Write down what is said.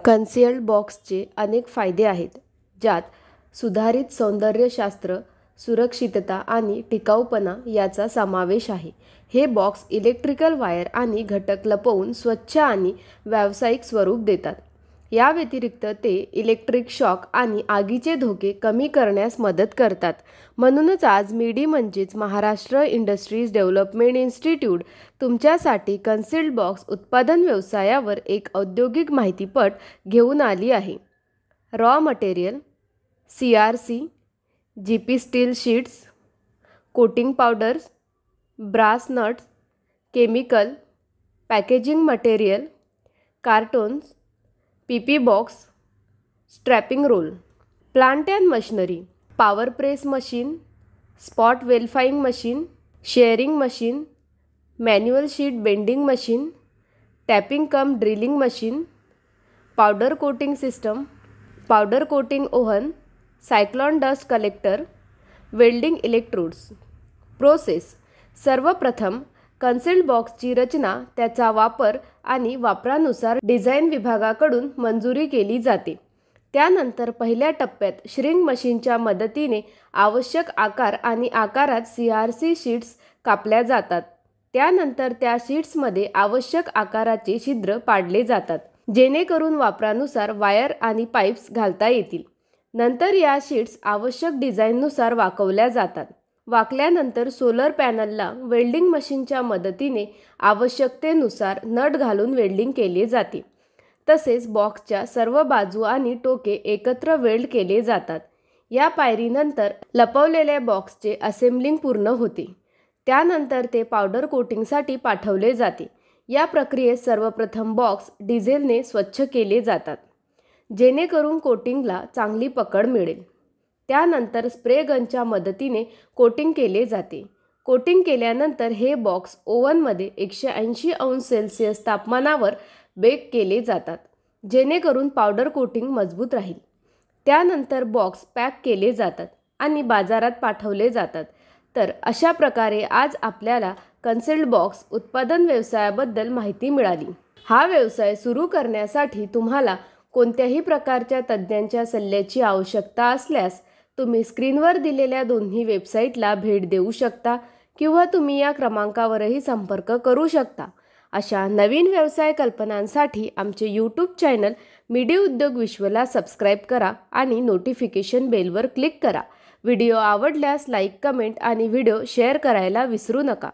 Concealed बॉक्सचे अनेक फायदे आहेत, ज्यात सुधारित सौंदर्यशास्त्र, सुरक्षितता आणि टिकाऊपणा याचा समावेश आहे. हे बॉक्स इलेक्ट्रिकल वायर आणि घटक लपवून स्वच्छ आणि व्यावसायिक स्वरूप देतात. या व्यतिरिक्त ते इलेक्ट्रिक शॉक आणि आगीचे धोके कमी करण्यास मदत करतात. म्हणूनच आज मिडी म्हणजेच महाराष्ट्र इंडस्ट्रीज डेव्हलपमेंट इन्स्टिट्यूट तुमच्यासाठी कन्सिल्ड बॉक्स उत्पादन व्यवसायावर एक औद्योगिक माहितीपट घेऊन आली आहे. Raw material, CRC, GP steel sheets, coating powders, brass nuts, chemical, packaging material, cartons, PP box, strapping roll, plant and machinery, power press machine, spot welding machine, shearing machine, manual sheet bending machine, tapping cum drilling machine, powder coating system, powder coating oven, cyclone dust collector, welding electrodes. Process. सर्वप्रथम concealed बॉक्सची रचना, त्याचा वापर आणि वापरानुसार design विभागाकडून मंजुरी केली जाते. त्यानंतर पहिल्या टप्प्यात श्रिंक मशीनच्या मदतीने आवश्यक आकार आणि आकारात CRC शीट्स कापल्या जातात. त्यानंतर त्या शीट्समध्ये आवश्यक आकाराचे छिद्र पाडले जातात, जेणेकरून वापरानुसार वायर आणि पाईप्स घालता येतील. नंतर या शीट्स आवश्यक डिझाईननुसार वाकवल्या जातात. वाकल्यानंतर सोलर पॅनलला वेल्डिंग मशीनच्या मदतीने आवश्यकतेनुसार नट घालून वेल्डिंग केले जाते. तसेच बॉक्सच्या सर्व बाजू आणि टोके एकत्र वेल्ड केले जातात. या पायरीनंतर लपवलेल्या बॉक्सचे असेंब्लिंग पूर्ण होते. त्यानंतर ते पावडर कोटिंगसाठी पाठवले जाते. या प्रक्रियेत सर्वप्रथम बॉक्स डिझेलने स्वच्छ केले जातात, जेणेकरून कोटिंगला चांगली पकड मिळेल. त्यानंतर स्प्रे गनच्या मदतीने कोटिंग केले जाते. कोटिंग केल्यानंतर हे बॉक्स ओव्हनमध्ये 180 अंश सेल्सिअस तापमानावर बेक केले जातात, जेणेकरून पावडर कोटिंग मजबूत राहील. त्यानंतर बॉक्स पॅक केले जातात आणि बाजारात पाठवले जातात. तर अशा प्रकारे आज आपल्याला कन्सिल्ड बॉक्स उत्पादन व्यवसायाबद्दल माहिती मिळाली. हा व्यवसाय सुरू करण्यासाठी तुम्हाला कोणत्याही प्रकारच्या तज्ज्ञांच्या सल्ल्याची आवश्यकता असल्यास तुम्ही स्क्रीनवर दिलेल्या दोन्ही वेबसाईटला भेट देऊ शकता किंवा तुम्ही या क्रमांकावरही संपर्क करू शकता. अशा नवीन व्यवसाय कल्पनांसाठी आमचे YouTube चॅनल मिडी उद्योग विश्वला सबस्क्राईब करा आणि नोटिफिकेशन बेलवर क्लिक करा. व्हिडिओ आवडल्यास लाईक, कमेंट आणि व्हिडिओ शेअर करायला विसरू नका.